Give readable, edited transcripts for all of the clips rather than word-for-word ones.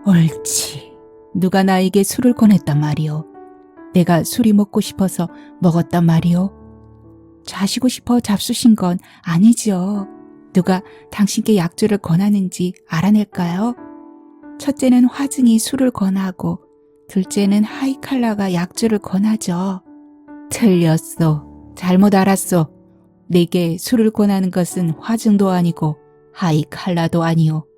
옳지. 누가 나에게 술을 권했단 말이오. 내가 술이 먹고 싶어서 먹었단 말이오. 자시고 싶어 잡수신 건 아니죠. 누가 당신께 약주를 권하는지 알아낼까요? 첫째는 화증이 술을 권하고 둘째는 하이칼라가 약주를 권하죠. 틀렸소. 잘못 알았소. 내게 술을 권하는 것은 화증도 아니고 하이칼라도 아니오.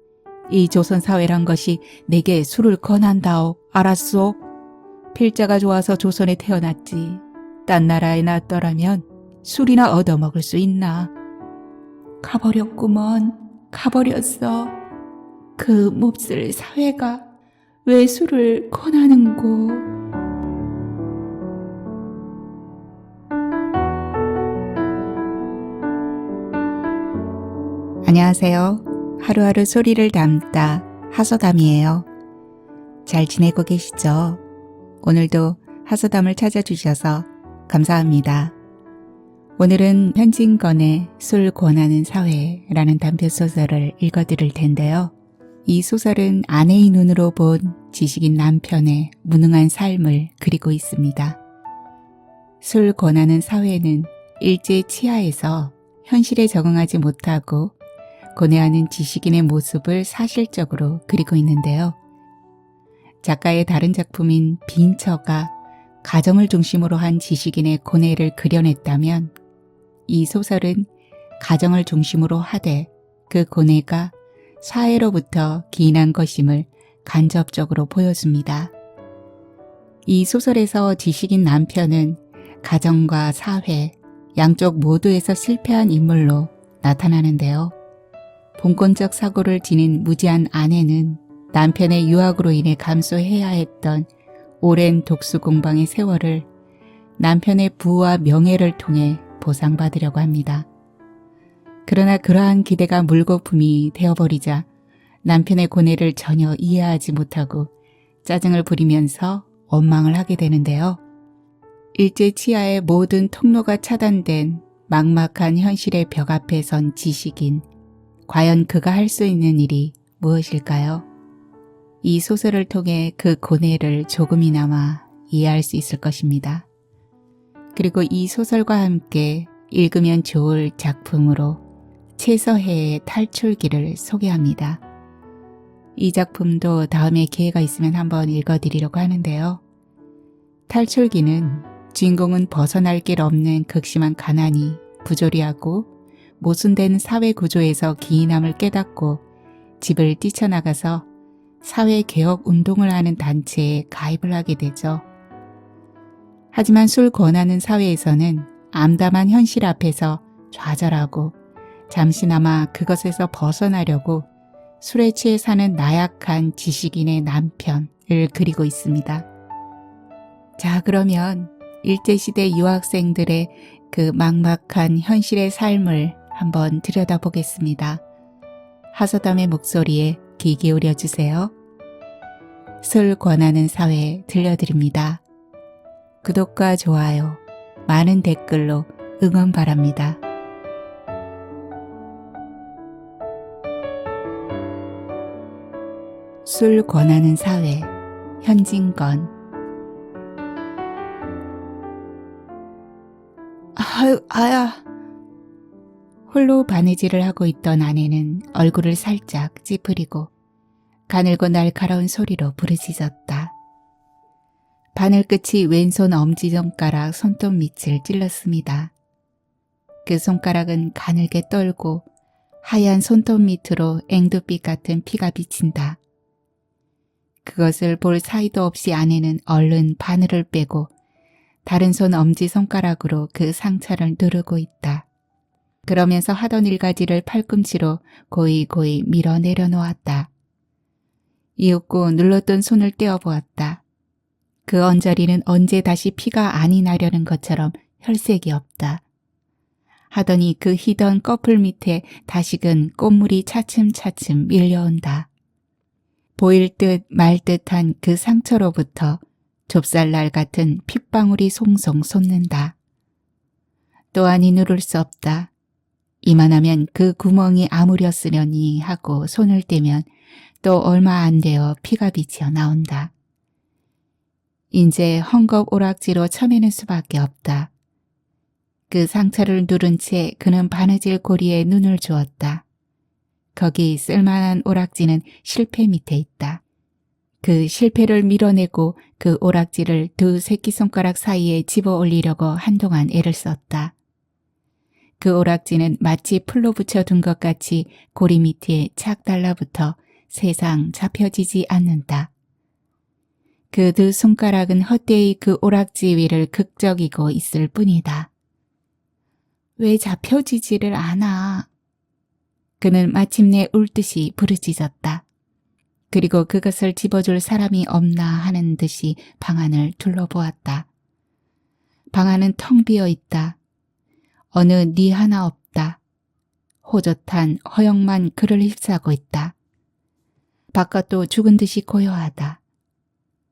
이 조선사회란 것이 내게 술을 권한다오. 알았소? 필자가 좋아서 조선에 태어났지. 딴 나라에 났더라면 술이나 얻어먹을 수 있나. 가버렸구먼. 가버렸어. 그 몹쓸 사회가 왜 술을 권하는고. 안녕하세요. 하루하루 소리를 담다 하소담이에요. 잘 지내고 계시죠? 오늘도 하소담을 찾아주셔서 감사합니다. 오늘은 현진건의 술 권하는 사회라는 단편소설을 읽어드릴 텐데요. 이 소설은 아내의 눈으로 본 지식인 남편의 무능한 삶을 그리고 있습니다. 술 권하는 사회는 일제 치하에서 현실에 적응하지 못하고 고뇌하는 지식인의 모습을 사실적으로 그리고 있는데요. 작가의 다른 작품인 빈처가 가정을 중심으로 한 지식인의 고뇌를 그려냈다면 이 소설은 가정을 중심으로 하되 그 고뇌가 사회로부터 기인한 것임을 간접적으로 보여줍니다. 이 소설에서 지식인 남편은 가정과 사회, 양쪽 모두에서 실패한 인물로 나타나는데요. 본권적 사고를 지닌 무지한 아내는 남편의 유학으로 인해 감수해야 했던 오랜 독수공방의 세월을 남편의 부와 명예를 통해 보상받으려고 합니다. 그러나 그러한 기대가 물거품이 되어버리자 남편의 고뇌를 전혀 이해하지 못하고 짜증을 부리면서 원망을 하게 되는데요. 일제 치하의 모든 통로가 차단된 막막한 현실의 벽 앞에 선 지식인, 과연 그가 할 수 있는 일이 무엇일까요? 이 소설을 통해 그 고뇌를 조금이나마 이해할 수 있을 것입니다. 그리고 이 소설과 함께 읽으면 좋을 작품으로 최서혜의 탈출기를 소개합니다. 이 작품도 다음에 기회가 있으면 한번 읽어드리려고 하는데요. 탈출기는 주인공은 벗어날 길 없는 극심한 가난이 부조리하고 모순된 사회 구조에서 기인함을 깨닫고 집을 뛰쳐나가서 사회개혁 운동을 하는 단체에 가입을 하게 되죠. 하지만 술 권하는 사회에서는 암담한 현실 앞에서 좌절하고 잠시나마 그것에서 벗어나려고 술에 취해 사는 나약한 지식인의 남편을 그리고 있습니다. 자, 그러면 일제시대 유학생들의 그 막막한 현실의 삶을 한번 들여다보겠습니다. 하소담의 목소리에 귀 기울여 주세요. 술 권하는 사회 들려드립니다. 구독과 좋아요, 많은 댓글로 응원 바랍니다. 술 권하는 사회, 현진건. 아야. 홀로 바느질을 하고 있던 아내는 얼굴을 살짝 찌푸리고 가늘고 날카로운 소리로 부르짖었다. 바늘 끝이 왼손 엄지손가락 손톱 밑을 찔렀습니다. 그 손가락은 가늘게 떨고 하얀 손톱 밑으로 앵두빛 같은 피가 비친다. 그것을 볼 사이도 없이 아내는 얼른 바늘을 빼고 다른 손 엄지손가락으로 그 상처를 누르고 있다. 그러면서 하던 일가지를 팔꿈치로 고이고이 밀어 내려놓았다. 이윽고 눌렀던 손을 떼어보았다. 그 언저리는 언제 다시 피가 안이 나려는 것처럼 혈색이 없다. 하더니 그 희던 꺼풀 밑에 다시금 꽃물이 차츰차츰 밀려온다. 보일 듯 말 듯한 그 상처로부터 좁쌀날 같은 핏방울이 송송 솟는다. 또한이 누를 수 없다. 이만하면 그 구멍이 아무렸으려니 하고 손을 떼면 또 얼마 안 되어 피가 비치어 나온다. 이제 헝겊 오락지로 쳐매는 수밖에 없다. 그 상처를 누른 채 그는 바느질 고리에 눈을 주었다. 거기 쓸만한 오락지는 실패 밑에 있다. 그 실패를 밀어내고 그 오락지를 두 새끼손가락 사이에 집어 올리려고 한동안 애를 썼다. 그 오락지는 마치 풀로 붙여둔 것 같이 고리 밑에 착 달라붙어 세상 잡혀지지 않는다. 그 두 손가락은 헛되이 그 오락지 위를 극적이고 있을 뿐이다. 왜 잡혀지지를 않아? 그는 마침내 울듯이 부르짖었다. 그리고 그것을 집어줄 사람이 없나 하는 듯이 방안을 둘러보았다. 방안은 텅 비어 있다. 어느 니 하나 없다. 호젓한 허영만 그를 휩싸고 있다. 바깥도 죽은 듯이 고요하다.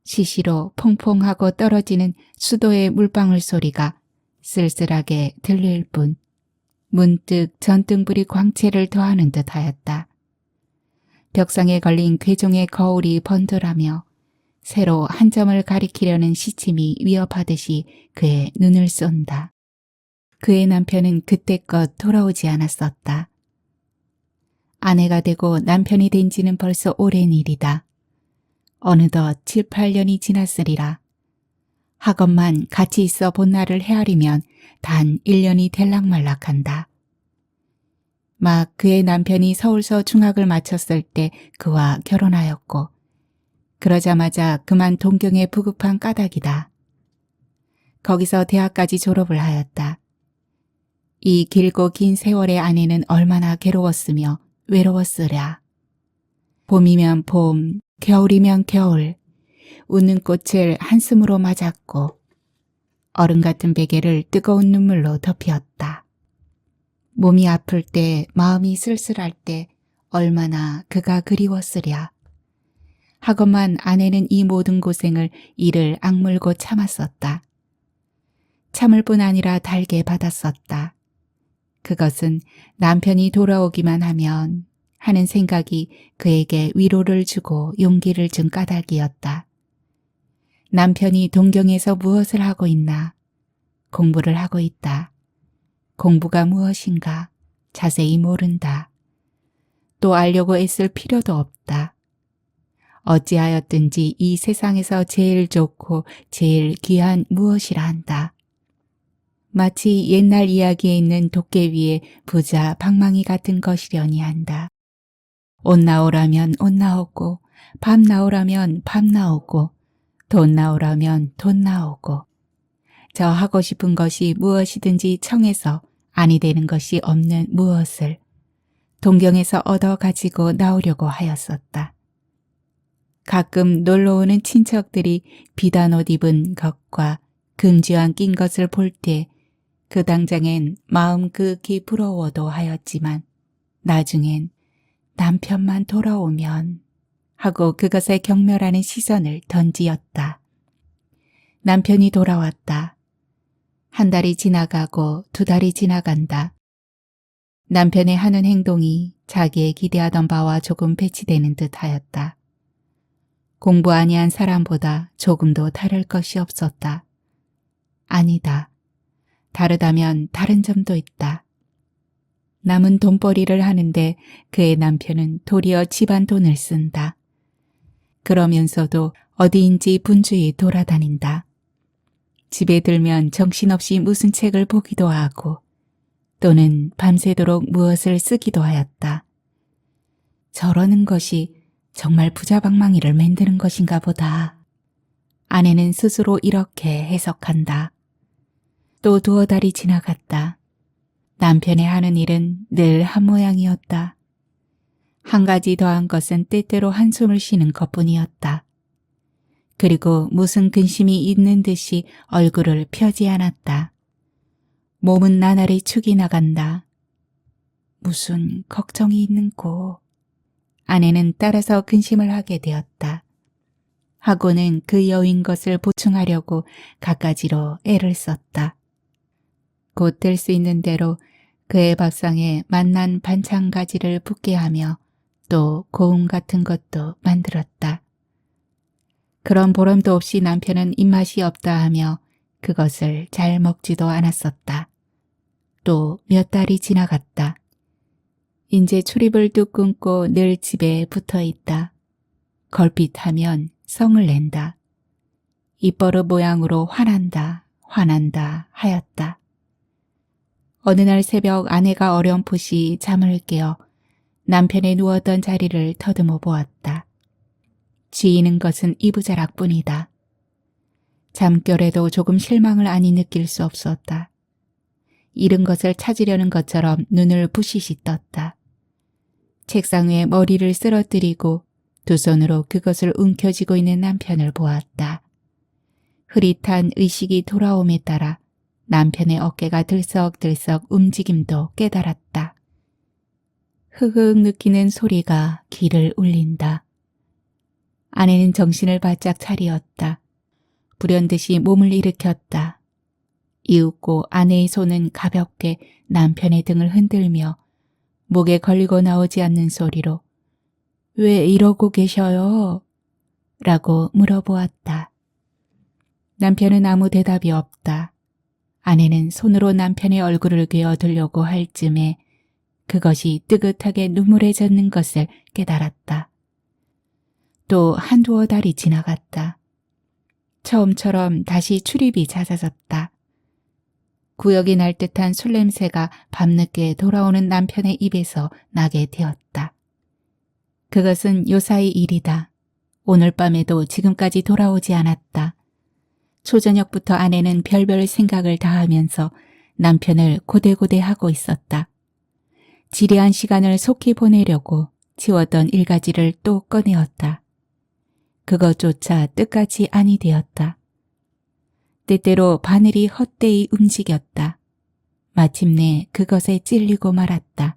시시로 퐁퐁하고 떨어지는 수도의 물방울 소리가 쓸쓸하게 들릴 뿐 문득 전등불이 광채를 더하는 듯하였다. 벽상에 걸린 괴종의 거울이 번들하며 새로 한 점을 가리키려는 시침이 위협하듯이 그의 눈을 쏜다. 그의 남편은 그때껏 돌아오지 않았었다. 아내가 되고 남편이 된 지는 벌써 오랜 일이다. 어느덧 7, 8년이 지났으리라. 학업만 같이 있어 본 날을 헤아리면 단 1년이 될락말락한다. 막 그의 남편이 서울서 중학을 마쳤을 때 그와 결혼하였고 그러자마자 그만 동경에 부급한 까닭이다. 거기서 대학까지 졸업을 하였다. 이 길고 긴 세월의 아내는 얼마나 괴로웠으며 외로웠으랴. 봄이면 봄, 겨울이면 겨울, 웃는 꽃을 한숨으로 맞았고 얼음 같은 베개를 뜨거운 눈물로 덮였다. 몸이 아플 때, 마음이 쓸쓸할 때 얼마나 그가 그리웠으랴. 하건만 아내는 이 모든 고생을 이를 악물고 참았었다. 참을 뿐 아니라 달게 받았었다. 그것은 남편이 돌아오기만 하면 하는 생각이 그에게 위로를 주고 용기를 준 까닭이었다. 남편이 동경에서 무엇을 하고 있나? 공부를 하고 있다. 공부가 무엇인가? 자세히 모른다. 또 알려고 애쓸 필요도 없다. 어찌하였든지 이 세상에서 제일 좋고 제일 귀한 무엇이라 한다. 마치 옛날 이야기에 있는 도깨비의 부자 방망이 같은 것이려니 한다. 옷 나오라면 옷 나오고 밥 나오라면 밥 나오고 돈 나오라면 돈 나오고 저 하고 싶은 것이 무엇이든지 청해서 아니 되는 것이 없는 무엇을 동경에서 얻어 가지고 나오려고 하였었다. 가끔 놀러오는 친척들이 비단 옷 입은 것과 금지왕 낀 것을 볼 때 그 당장엔 마음 극히 부러워도 하였지만 나중엔 남편만 돌아오면 하고 그것에 경멸하는 시선을 던지었다. 남편이 돌아왔다. 한 달이 지나가고 두 달이 지나간다. 남편의 하는 행동이 자기의 기대하던 바와 조금 배치되는 듯하였다. 공부 아니한 사람보다 조금도 다를 것이 없었다. 아니다. 다르다면 다른 점도 있다. 남은 돈벌이를 하는데 그의 남편은 도리어 집안 돈을 쓴다. 그러면서도 어디인지 분주히 돌아다닌다. 집에 들면 정신없이 무슨 책을 보기도 하고 또는 밤새도록 무엇을 쓰기도 하였다. 저러는 것이 정말 부자방망이를 만드는 것인가 보다. 아내는 스스로 이렇게 해석한다. 또 두어 달이 지나갔다. 남편의 하는 일은 늘 한 모양이었다. 한 가지 더한 것은 때때로 한숨을 쉬는 것뿐이었다. 그리고 무슨 근심이 있는 듯이 얼굴을 펴지 않았다. 몸은 나날이 축이 나간다. 무슨 걱정이 있는고. 아내는 따라서 근심을 하게 되었다. 하고는 그 여윈 것을 보충하려고 갖가지로 애를 썼다. 곧 될 수 있는 대로 그의 밥상에 맛난 반찬 가지를 붓게 하며 또 고운 같은 것도 만들었다. 그런 보람도 없이 남편은 입맛이 없다 하며 그것을 잘 먹지도 않았었다. 또 몇 달이 지나갔다. 이제 출입을 뚝 끊고 늘 집에 붙어 있다. 걸핏하면 성을 낸다. 입버릇 모양으로 화난다 하였다. 어느 날 새벽 아내가 어렴풋이 잠을 깨어 남편의 누웠던 자리를 더듬어 보았다. 쥐이는 것은 이부자락뿐이다. 잠결에도 조금 실망을 아니 느낄 수 없었다. 잃은 것을 찾으려는 것처럼 눈을 부시시 떴다. 책상 위에 머리를 쓰러뜨리고 두 손으로 그것을 움켜쥐고 있는 남편을 보았다. 흐릿한 의식이 돌아옴에 따라 남편의 어깨가 들썩들썩 움직임도 깨달았다. 흐흐 느끼는 소리가 귀를 울린다. 아내는 정신을 바짝 차리었다. 불현듯이 몸을 일으켰다. 이윽고 아내의 손은 가볍게 남편의 등을 흔들며 목에 걸리고 나오지 않는 소리로 왜 이러고 계셔요? 라고 물어보았다. 남편은 아무 대답이 없다. 아내는 손으로 남편의 얼굴을 괴어두려고 할 즈음에 그것이 뜨긋하게 눈물에 젖는 것을 깨달았다. 또 한두어 달이 지나갔다. 처음처럼 다시 출입이 잦아졌다. 구역이 날 듯한 술 냄새가 밤늦게 돌아오는 남편의 입에서 나게 되었다. 그것은 요사이 일이다. 오늘 밤에도 지금까지 돌아오지 않았다. 초저녁부터 아내는 별별 생각을 다하면서 남편을 고대고대하고 있었다. 지리한 시간을 속히 보내려고 지웠던 일가지를 또 꺼내었다. 그것조차 뜻같이 아니 되었다. 때때로 바늘이 헛되이 움직였다. 마침내 그것에 찔리고 말았다.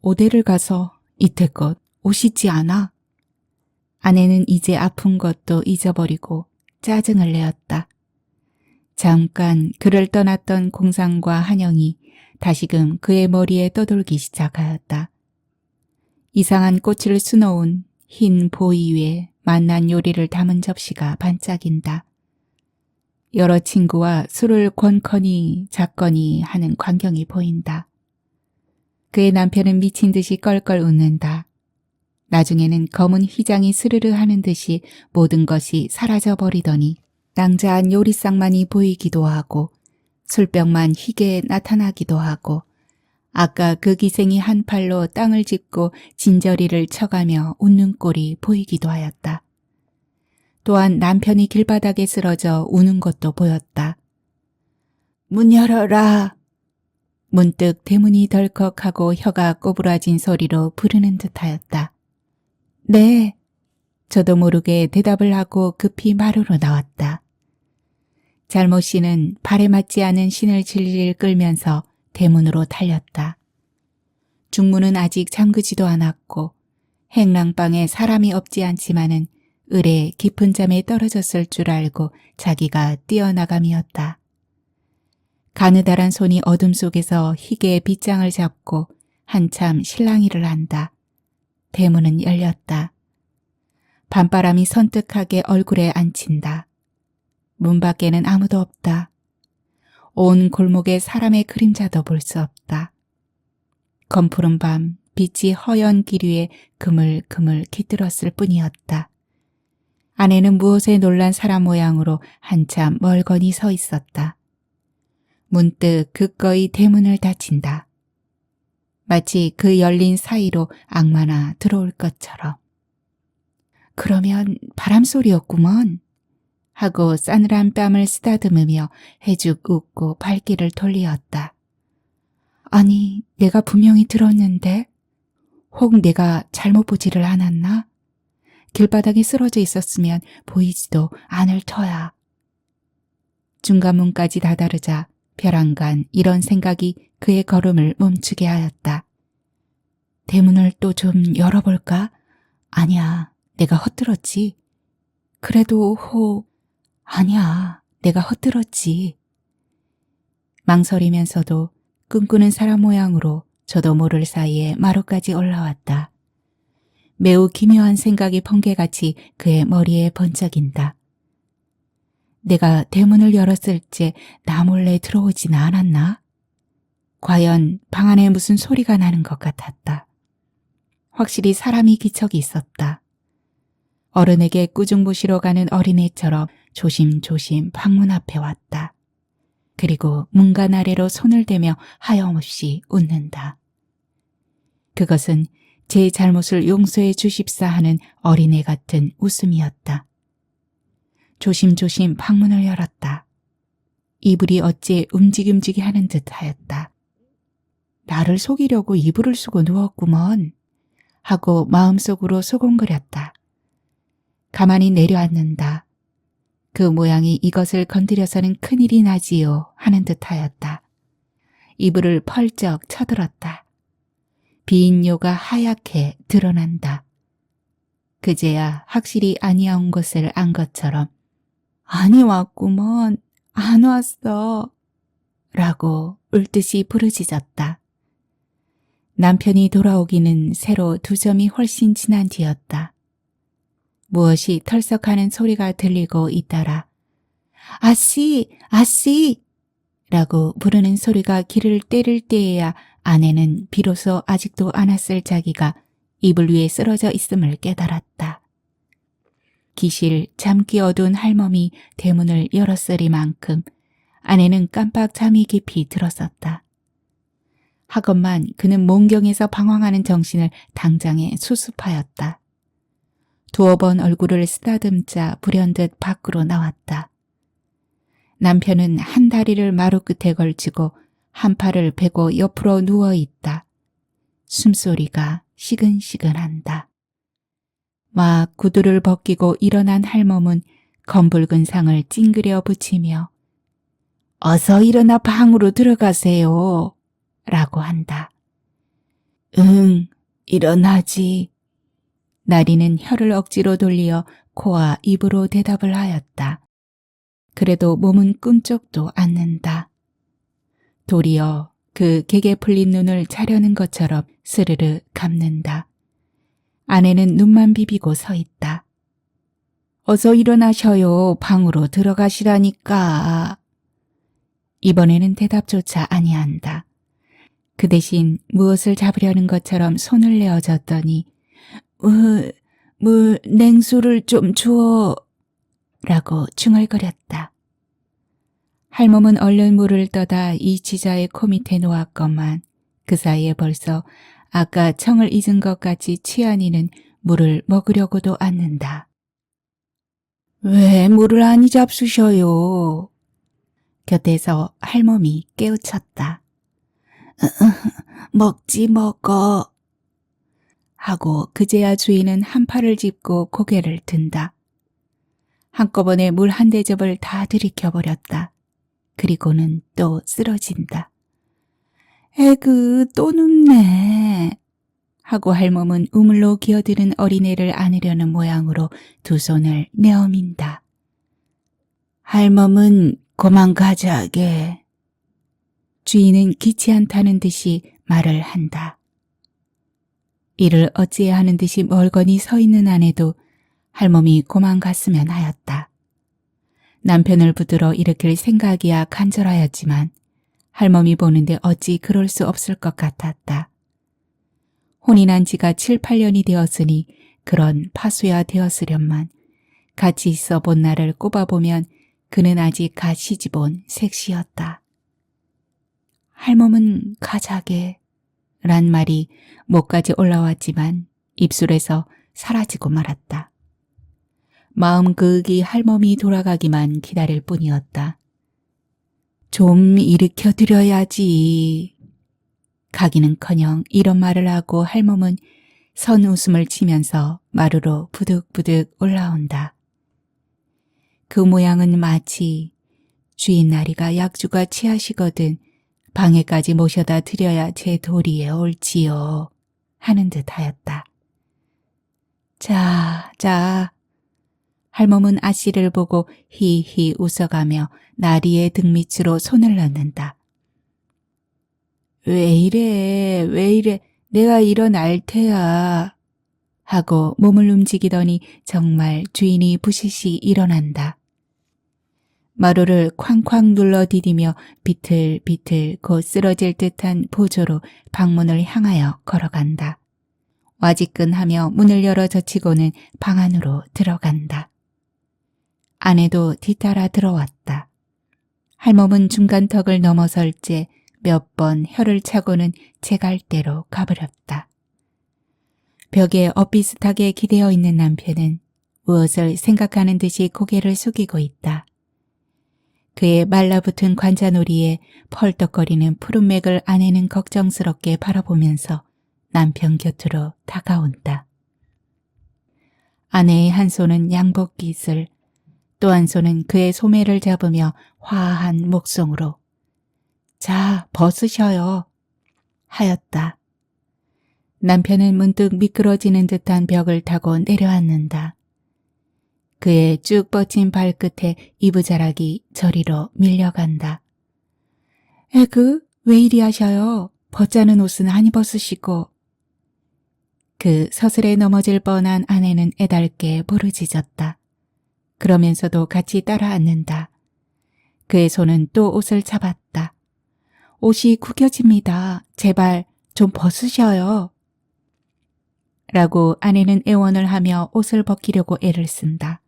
오대를 가서 이태껏 오시지 않아? 아내는 이제 아픈 것도 잊어버리고 짜증을 내었다. 잠깐 그를 떠났던 공상과 한영이 다시금 그의 머리에 떠돌기 시작하였다. 이상한 꽃을 수놓은 흰 보이 위에 맛난 요리를 담은 접시가 반짝인다. 여러 친구와 술을 권커니 작거니 하는 광경이 보인다. 그의 남편은 미친 듯이 껄껄 웃는다. 나중에는 검은 휘장이 스르르 하는 듯이 모든 것이 사라져 버리더니 낭자한 요리상만이 보이기도 하고 술병만 희게 나타나기도 하고 아까 그 기생이 한 팔로 땅을 짚고 진저리를 쳐가며 웃는 꼴이 보이기도 하였다. 또한 남편이 길바닥에 쓰러져 우는 것도 보였다. 문 열어라. 문득 대문이 덜컥하고 혀가 꼬부라진 소리로 부르는 듯하였다. 네. 저도 모르게 대답을 하고 급히 마루로 나왔다. 잘못 씨는 발에 맞지 않은 신을 질질 끌면서 대문으로 달렸다. 중문은 아직 잠그지도 않았고 행랑방에 사람이 없지 않지만은 을에 깊은 잠에 떨어졌을 줄 알고 자기가 뛰어나감이었다. 가느다란 손이 어둠 속에서 희게의 빗장을 잡고 한참 실랑이를 한다. 대문은 열렸다. 밤바람이 선뜩하게 얼굴에 안친다. 문 밖에는 아무도 없다. 온 골목에 사람의 그림자도 볼 수 없다. 검푸른 밤 빛이 허연 길 위에 그물그물 깃들었을 뿐이었다. 아내는 무엇에 놀란 사람 모양으로 한참 멀거니 서 있었다. 문득 그거이 대문을 닫힌다. 마치 그 열린 사이로 악마나 들어올 것처럼. 그러면 바람소리였구먼 하고 싸늘한 뺨을 쓰다듬으며 해죽 웃고 발길을 돌리었다. 아니, 내가 분명히 들었는데 혹 내가 잘못 보지를 않았나? 길바닥에 쓰러져 있었으면 보이지도 않을 터야. 중간문까지 다다르자 벼랑간 이런 생각이 그의 걸음을 멈추게 하였다. 대문을 또 좀 열어볼까? 아니야, 내가 헛들었지. 그래도 아니야, 내가 헛들었지. 망설이면서도 꿈꾸는 사람 모양으로 저도 모를 사이에 마루까지 올라왔다. 매우 기묘한 생각이 번개같이 그의 머리에 번쩍인다. 내가 대문을 열었을 때 나 몰래 들어오진 않았나? 과연 방 안에 무슨 소리가 나는 것 같았다. 확실히 사람이 기척이 있었다. 어른에게 꾸중 모시러 가는 어린애처럼 조심조심 방문 앞에 왔다. 그리고 문간 아래로 손을 대며 하염없이 웃는다. 그것은 제 잘못을 용서해 주십사 하는 어린애 같은 웃음이었다. 조심조심 방문을 열었다. 이불이 어째 움직임직이 하는 듯하였다. 나를 속이려고 이불을 쓰고 누웠구먼 하고 마음속으로 소곤거렸다. 가만히 내려앉는다. 그 모양이 이것을 건드려서는 큰일이 나지요 하는 듯하였다. 이불을 펄쩍 쳐들었다. 비인료가 하얗게 드러난다. 그제야 확실히 아니온 것을 안 것처럼 아니 왔구먼, 안 왔어 라고 울듯이 부르짖었다. 남편이 돌아오기는 새로 2점이 훨씬 지난 뒤였다. 무엇이 털썩하는 소리가 들리고 잇따라 아씨, 아씨 라고 부르는 소리가 귀를 때릴 때에야 아내는 비로소 아직도 안 왔을 자기가 이불 위에 쓰러져 있음을 깨달았다. 기실 잠기 어두운 할멈이 대문을 열었으리만큼 아내는 깜빡 잠이 깊이 들었었다. 하건만 그는 몽경에서 방황하는 정신을 당장에 수습하였다. 2번 얼굴을 쓰다듬자 불현듯 밖으로 나왔다. 남편은 한 다리를 마루 끝에 걸치고 한 팔을 베고 옆으로 누워있다. 숨소리가 시근시근한다. 막 구두를 벗기고 일어난 할멈은 검붉은 상을 찡그려 붙이며 어서 일어나 방으로 들어가세요 라고 한다. 응, 일어나지. 나리는 혀를 억지로 돌리어 코와 입으로 대답을 하였다. 그래도 몸은 꿈쩍도 않는다. 도리어 그 개게 풀린 눈을 자려는 것처럼 스르르 감는다. 아내는 눈만 비비고 서 있다. 어서 일어나셔요. 방으로 들어가시라니까. 이번에는 대답조차 아니한다. 그 대신 무엇을 잡으려는 것처럼 손을 내어줬더니 물 냉수를 좀 주어 라고 중얼거렸다. 할멈은 얼른 물을 떠다 이 지자의 코 밑에 놓았건만 그 사이에 벌써 아까 청을 잊은 것 같이 취한이는 물을 먹으려고도 앉는다. 왜 물을 안 잡수셔요? 곁에서 할멈이 깨우쳤다. 먹지 먹어. 하고 그제야 주인은 한 팔을 짚고 고개를 든다. 한꺼번에 물 한 대접을 다 들이켜버렸다. 그리고는 또 쓰러진다. 에그 또 눕네. 하고 할멈은 우물로 기어드는 어린애를 안으려는 모양으로 2 손을 내어민다. 할멈은 그만 가자게. 주인은 기치 않다는 듯이 말을 한다. 이를 어찌해야 하는 듯이 멀거니 서 있는 아내도 할멈이 고만 갔으면 하였다. 남편을 붙들어 일으킬 생각이야 간절하였지만 할멈이 보는데 어찌 그럴 수 없을 것 같았다. 혼이 난 지가 7, 8년이 되었으니 그런 파수야 되었으련만 같이 있어 본 날을 꼽아보면 그는 아직 갓 시집온 색시였다. 할멈은 가자게 란 말이 목까지 올라왔지만 입술에서 사라지고 말았다. 마음 극이 할멈이 돌아가기만 기다릴 뿐이었다. 좀 일으켜드려야지. 가기는커녕 이런 말을 하고 할멈은 선 웃음을 치면서 마루로 부득부득 올라온다. 그 모양은 마치 주인 나리가 약주가 취하시거든 방에까지 모셔다 드려야 제 도리에 옳지요 하는 듯하였다. 자. 할멈은 아씨를 보고 히히 웃어가며 나리의 등 밑으로 손을 넣는다. 왜 이래, 왜 이래, 내가 일어날 테야. 하고 몸을 움직이더니 정말 주인이 부시시 일어난다. 마루를 쾅쾅 눌러 디디며 비틀비틀 곧 쓰러질 듯한 보조로 방문을 향하여 걸어간다. 와지끈하며 문을 열어 젖히고는 방 안으로 들어간다. 아내도 뒤따라 들어왔다. 할멈은 중간턱을 넘어설째 몇 번 혀를 차고는 제 갈대로 가버렸다. 벽에 엇비슷하게 기대어 있는 남편은 무엇을 생각하는 듯이 고개를 숙이고 있다. 그의 말라붙은 관자놀이에 펄떡거리는 푸른 맥을 아내는 걱정스럽게 바라보면서 남편 곁으로 다가온다. 아내의 한 손은 양복깃을, 또 한 손은 그의 소매를 잡으며 화한 목성으로 자, 벗으셔요. 하였다. 남편은 문득 미끄러지는 듯한 벽을 타고 내려앉는다. 그의 쭉 뻗친 발끝에 이부자락이 저리로 밀려간다. 에그, 왜 이리 하셔요? 벗자는 옷은 안 입었으시고. 그 서슬에 넘어질 뻔한 아내는 애달게 부르짖었다. 그러면서도 같이 따라 앉는다. 그의 손은 또 옷을 잡았다. 옷이 구겨집니다. 제발 좀 벗으셔요. 라고 아내는 애원을 하며 옷을 벗기려고 애를 쓴다.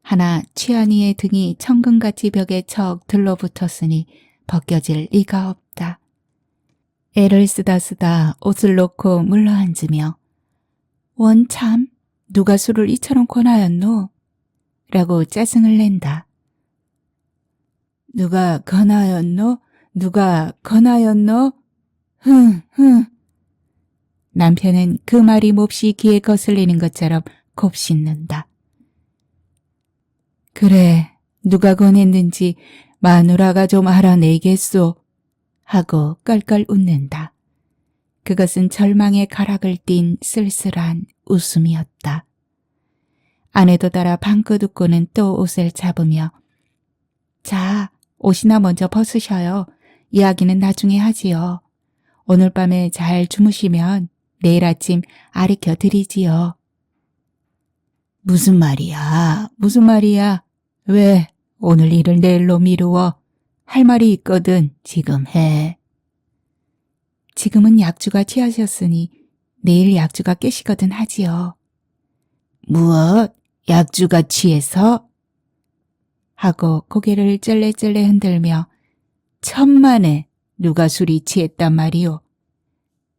하나 취한이의 등이 천근같이 벽에 척 들러붙었으니 벗겨질 리가 없다. 애를 쓰다 옷을 놓고 물러앉으며 원참 누가 술을 이처럼 권하였노? 라고 짜증을 낸다. 누가 권하였노? 누가 권하였노? 흥. 남편은 그 말이 몹시 귀에 거슬리는 것처럼 곱씹는다. 그래, 누가 권했는지 마누라가 좀 알아내겠소. 하고 깔깔 웃는다. 그것은 절망의 가락을 띤 쓸쓸한 웃음이었다. 아내도 따라 방긋 웃고는 또 옷을 잡으며 자, 옷이나 먼저 벗으셔요. 이야기는 나중에 하지요. 오늘 밤에 잘 주무시면 내일 아침 아리켜 드리지요. 무슨 말이야? 왜 오늘 일을 내일로 미루어? 할 말이 있거든 지금 해. 지금은 약주가 취하셨으니 내일 약주가 깨시거든 하지요. 무엇? 약주가 취해서? 하고 고개를 쩔레쩔레 흔들며 천만에 누가 술이 취했단 말이오.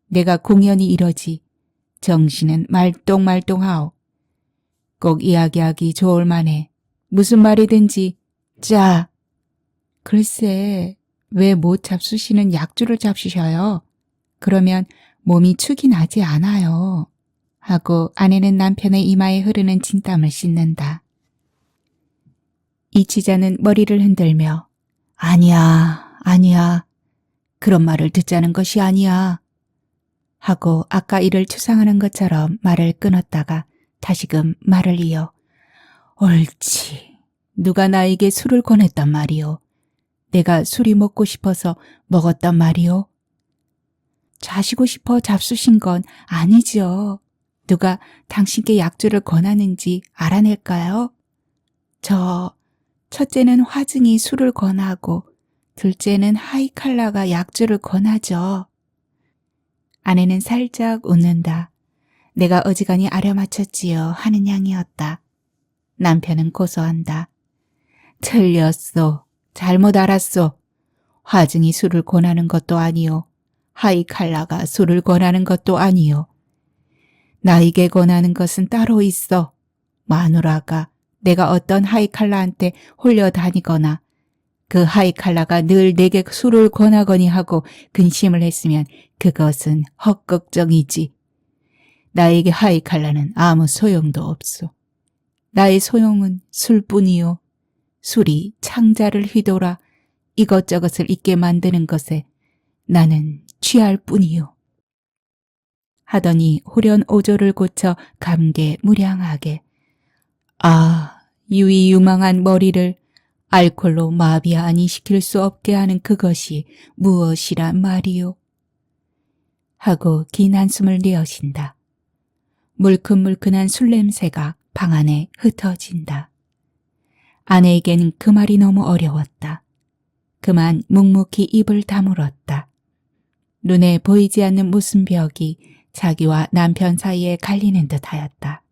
내가 공연히 이러지. 정신은 말똥말똥하오. 꼭 이야기하기 좋을 만해. 무슨 말이든지 자. 글쎄 왜 못 잡수시는 약주를 잡수셔요? 그러면 몸이 축이 나지 않아요. 하고 아내는 남편의 이마에 흐르는 진땀을 씻는다. 이치자는 머리를 흔들며 아니야. 그런 말을 듣자는 것이 아니야. 하고 아까 이를 추상하는 것처럼 말을 끊었다가 다시금 말을 이어 옳지. 누가 나에게 술을 권했단 말이오. 내가 술이 먹고 싶어서 먹었단 말이오. 자시고 싶어 잡수신 건 아니지요. 누가 당신께 약주를 권하는지 알아낼까요? 첫째는 화증이 술을 권하고 둘째는 하이칼라가 약주를 권하죠. 아내는 살짝 웃는다. 내가 어지간히 아려맞췄지요 하는 양이었다. 남편은 고소한다. 틀렸소. 잘못 알았소. 화증이 술을 권하는 것도 아니요. 하이칼라가 술을 권하는 것도 아니요. 나에게 권하는 것은 따로 있어. 마누라가 내가 어떤 하이칼라한테 홀려 다니거나 그 하이칼라가 늘 내게 술을 권하거니 하고 근심을 했으면 그것은 헛걱정이지. 나에게 하이칼라는 아무 소용도 없소. 나의 소용은 술뿐이요. 술이 창자를 휘돌아 이것저것을 잊게 만드는 것에 나는 취할 뿐이요. 하더니 후련 오조를 고쳐 감개무량하게 유이유망한 머리를 알코올로 마비 아니 시킬 수 없게 하는 그것이 무엇이란 말이요. 하고 긴 한숨을 내어신다. 물큰물큰한 술 냄새가 방 안에 흩어진다. 아내에겐 그 말이 너무 어려웠다. 그만 묵묵히 입을 다물었다. 눈에 보이지 않는 무슨 벽이 자기와 남편 사이에 갈리는 듯하였다.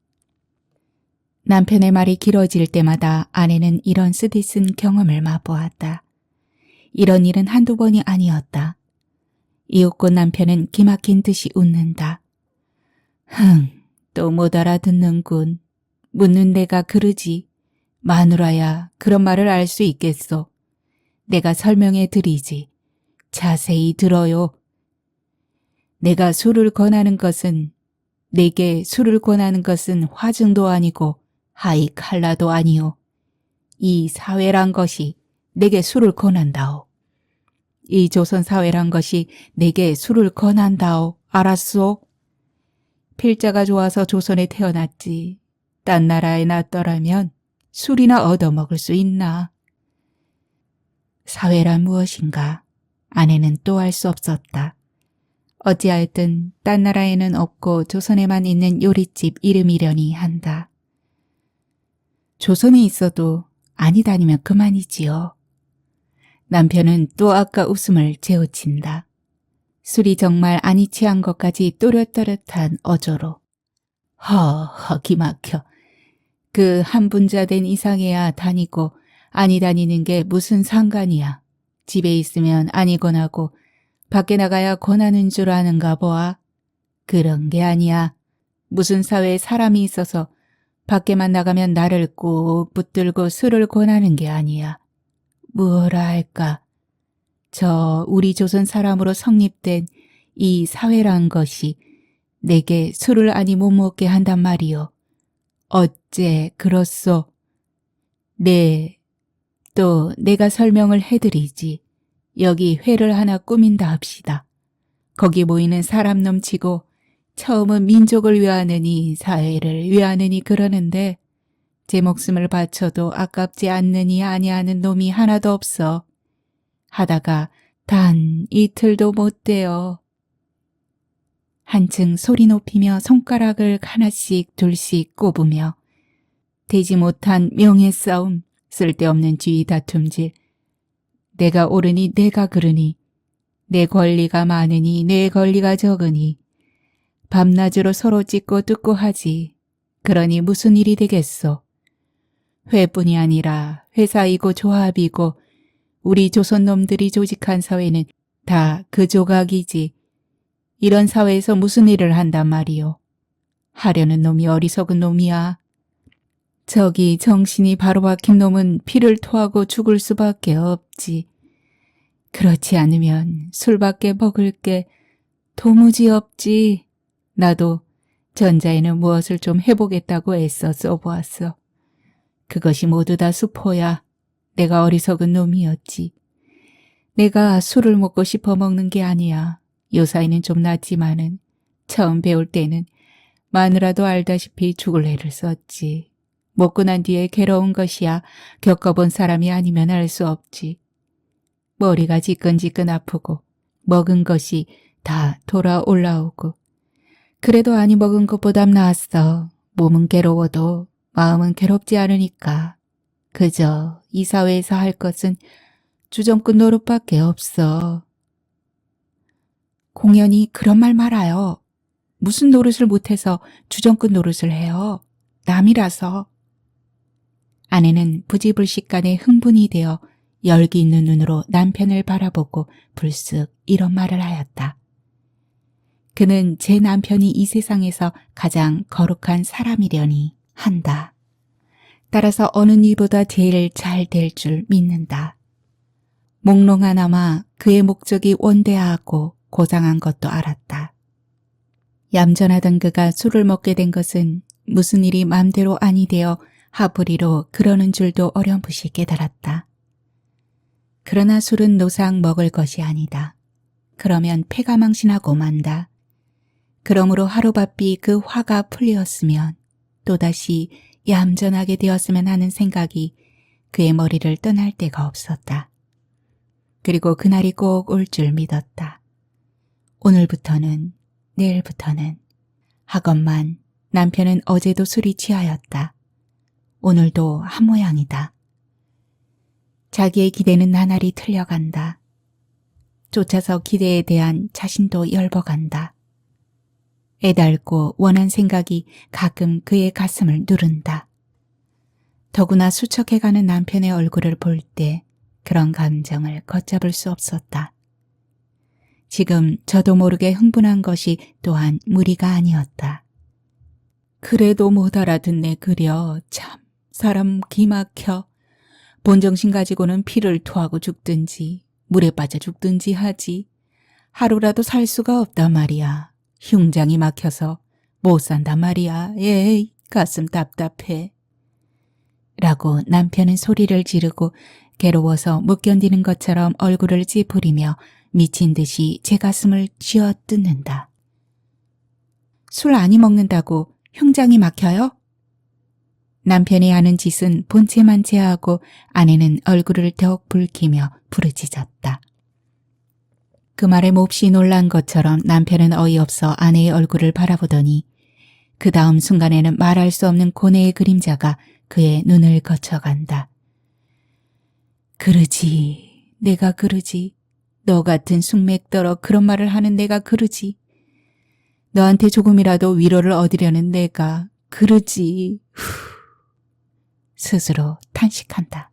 남편의 말이 길어질 때마다 아내는 이런 쓰디쓴 경험을 맛보았다. 이런 일은 한두 번이 아니었다. 이윽고 남편은 기막힌 듯이 웃는다. 또 못 알아듣는군. 묻는 내가 그러지. 마누라야, 그런 말을 알 수 있겠소. 내가 설명해 드리지. 자세히 들어요. 내가 술을 권하는 것은, 내게 술을 권하는 것은 화증도 아니고 하이 칼라도 아니오. 이 사회란 것이 내게 술을 권한다오. 이 조선 사회란 것이 내게 술을 권한다오. 알았소? 필자가 좋아서 조선에 태어났지. 딴 나라에 났더라면 술이나 얻어먹을 수 있나. 사회란 무엇인가? 아내는 또 알 수 없었다. 어찌하였든 딴 나라에는 없고 조선에만 있는 요릿집 이름이려니 한다. 조선에 있어도 아니다니면 그만이지요. 남편은 또 아까 웃음을 재우친다. 술이 정말 아니 취한 것까지 또렷또렷한 어조로. 기막혀. 그 한 분자 된 이상해야 다니고 아니 다니는 게 무슨 상관이야. 집에 있으면 아니 권하고 밖에 나가야 권하는 줄 아는가 보아. 그런 게 아니야. 무슨 사회에 사람이 있어서 밖에만 나가면 나를 꼭 붙들고 술을 권하는 게 아니야. 뭐라 할까. 우리 조선 사람으로 성립된 이 사회란 것이 내게 술을 아니 못 먹게 한단 말이요. 어째 그렇소? 네, 또 내가 설명을 해드리지. 여기 회를 하나 꾸민다 합시다. 거기 모이는 사람 넘치고 처음은 민족을 위하느니 사회를 위하느니 그러는데 제 목숨을 바쳐도 아깝지 않느니 아니하는 놈이 하나도 없어. 하다가 단 이틀도 못 돼요. 한층 소리 높이며 손가락을 하나씩 둘씩 꼽으며 되지 못한 명예 싸움, 쓸데없는 지위 다툼질, 내가 옳으니 내가 그르니, 내 권리가 많으니 내 권리가 적으니, 밤낮으로 서로 찢고 뜯고 하지. 그러니 무슨 일이 되겠소. 회뿐이 아니라 회사이고 조합이고 우리 조선 놈들이 조직한 사회는 다 그 조각이지. 이런 사회에서 무슨 일을 한단 말이오. 하려는 놈이 어리석은 놈이야. 저기 정신이 바로 박힌 놈은 피를 토하고 죽을 수밖에 없지. 그렇지 않으면 술밖에 먹을 게 도무지 없지. 나도 전자에는 무엇을 좀 해보겠다고 애써 써보았어. 그것이 모두 다 수포야. 내가 어리석은 놈이었지. 내가 술을 먹고 싶어 먹는 게 아니야. 요사이는 좀 낫지만은 처음 배울 때는 마누라도 알다시피 죽을 애를 썼지. 먹고 난 뒤에 괴로운 것이야. 겪어본 사람이 아니면 알 수 없지. 머리가 지끈지끈 아프고 먹은 것이 다 돌아 올라오고 그래도 아니 먹은 것보단 나았어. 몸은 괴로워도 마음은 괴롭지 않으니까. 그저 이 사회에서 할 것은 주정꾼 노릇밖에 없어. 공연히 그런 말 말아요. 무슨 노릇을 못해서 주정꾼 노릇을 해요. 남이라서. 아내는 부지불식간에 흥분이 되어 열기 있는 눈으로 남편을 바라보고 불쑥 이런 말을 하였다. 그는 제 남편이 이 세상에서 가장 거룩한 사람이려니 한다. 따라서 어느 일보다 제일 잘 될 줄 믿는다. 몽롱하나마 그의 목적이 원대하고 고상한 것도 알았다. 얌전하던 그가 술을 먹게 된 것은 무슨 일이 맘대로 아니 되어 하부리로 그러는 줄도 어렴풋이 깨달았다. 그러나 술은 노상 먹을 것이 아니다. 그러면 패가 망신하고 만다. 그러므로 하루바삐 그 화가 풀렸으면 또다시 얌전하게 되었으면 하는 생각이 그의 머리를 떠날 데가 없었다. 그리고 그날이 꼭 올 줄 믿었다. 오늘부터는 내일부터는. 하건만 남편은 어제도 술이 취하였다. 오늘도 한 모양이다. 자기의 기대는 나날이 틀려간다. 쫓아서 기대에 대한 자신도 열버간다. 애달고 원한 생각이 가끔 그의 가슴을 누른다. 더구나 수척해가는 남편의 얼굴을 볼 때 그런 감정을 걷잡을 수 없었다. 지금 저도 모르게 흥분한 것이 또한 무리가 아니었다. 그래도 못 알아듣네 그려. 참 사람 기막혀. 본정신 가지고는 피를 토하고 죽든지 물에 빠져 죽든지 하지. 하루라도 살 수가 없단 말이야. 흉장이 막혀서 못 산단 말이야. 에이 가슴 답답해. 라고 남편은 소리를 지르고 괴로워서 못 견디는 것처럼 얼굴을 찌푸리며 미친 듯이 제 가슴을 쥐어뜯는다. 술 많이 먹는다고 흉장이 막혀요? 남편이 하는 짓은 본체만체하고 아내는 얼굴을 더욱 붉히며 부르짖었다. 그 말에 몹시 놀란 것처럼 남편은 어이없어 아내의 얼굴을 바라보더니 그 다음 순간에는 말할 수 없는 고뇌의 그림자가 그의 눈을 거쳐간다. 그러지. 내가 그러지. 너 같은 숙맥더러 그런 말을 하는 내가 그러지. 너한테 조금이라도 위로를 얻으려는 내가 그러지. 스스로 탄식한다.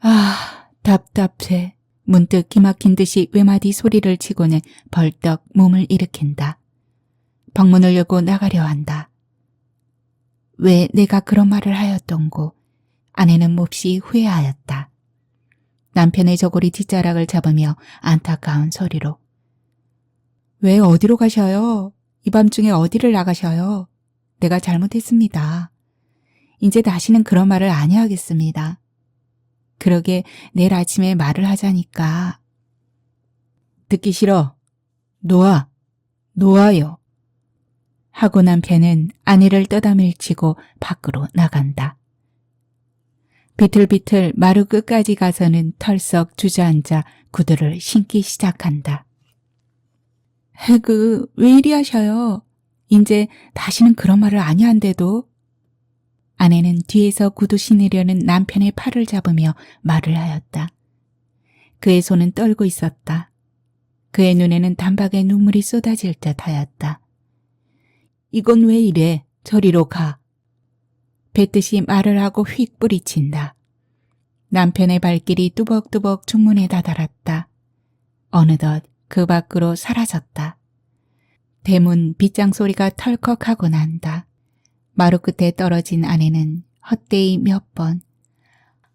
아, 답답해. 문득 기막힌 듯이 외마디 소리를 치고는 벌떡 몸을 일으킨다. 방문을 열고 나가려 한다. 왜 내가 그런 말을 하였던고. 아내는 몹시 후회하였다. 남편의 저고리 뒷자락을 잡으며 안타까운 소리로. 왜 어디로 가셔요? 이 밤중에 어디를 나가셔요? 내가 잘못했습니다. 이제 다시는 그런 말을 안 해야겠습니다. 그러게 내일 아침에 말을 하자니까. 듣기 싫어. 놓아요. 하고 남편은 아내를 떠다밀치고 밖으로 나간다. 비틀비틀 마루 끝까지 가서는 털썩 주저앉아 구두를 신기 시작한다. 해그 왜 이리 하셔요? 이제 다시는 그런 말을 아니 한데도. 아내는 뒤에서 구두 신으려는 남편의 팔을 잡으며 말을 하였다. 그의 손은 떨고 있었다. 그의 눈에는 단박에 눈물이 쏟아질 듯 하였다. 이건 왜 이래? 저리로 가. 뱉듯이 말을 하고 휙 뿌리친다. 남편의 발길이 뚜벅뚜벅 중문에 다다랐다. 어느덧 그 밖으로 사라졌다. 대문 빗장 소리가 털컥하고 난다. 마루 끝에 떨어진 아내는 헛되이 몇 번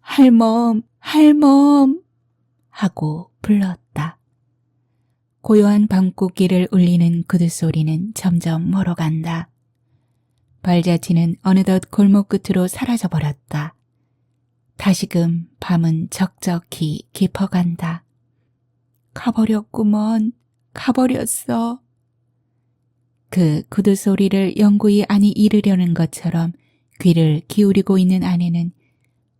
할멈 하고 불렀다. 고요한 밤꽃길을 울리는 구두 소리는 점점 멀어간다. 발자취는 어느덧 골목 끝으로 사라져버렸다. 다시금 밤은 적적히 깊어간다. 가버렸구먼. 가버렸어. 그 구두 소리를 영구히 아니 잃으려는 것처럼 귀를 기울이고 있는 아내는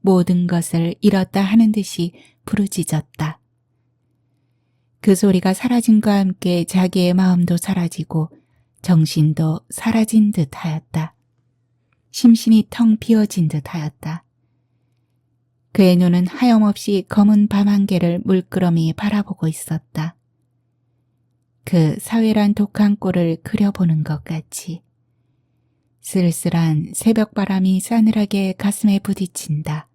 모든 것을 잃었다 하는 듯이 부르짖었다. 그 소리가 사라짐과 함께 자기의 마음도 사라지고 정신도 사라진 듯 하였다. 심신이 텅 비어진 듯 하였다. 그의 눈은 하염없이 검은 밤 한개를 물끄러미 바라보고 있었다. 그 사회란 독한 꼴을 그려보는 것 같이. 쓸쓸한 새벽바람이 싸늘하게 가슴에 부딪힌다.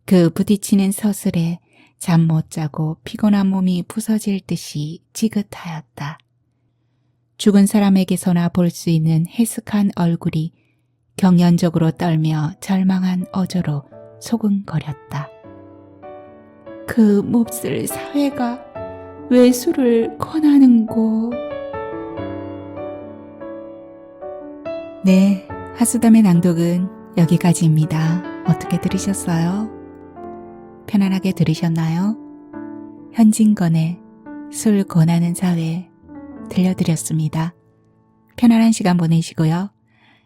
그 부딪히는 서슬에 잠 못 자고 피곤한 몸이 부서질 듯이 지긋하였다. 죽은 사람에게서나 볼 수 있는 해슥한 얼굴이 경연적으로 떨며 절망한 어조로 소근거렸다. 그 몹쓸 사회가 왜 술을 권하는고. 네, 하수담의 낭독은 여기까지입니다. 어떻게 들으셨어요? 편안하게 들으셨나요? 현진건의 술 권하는 사회 들려드렸습니다. 편안한 시간 보내시고요.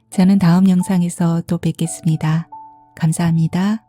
저는 다음 영상에서 또 뵙겠습니다. 감사합니다.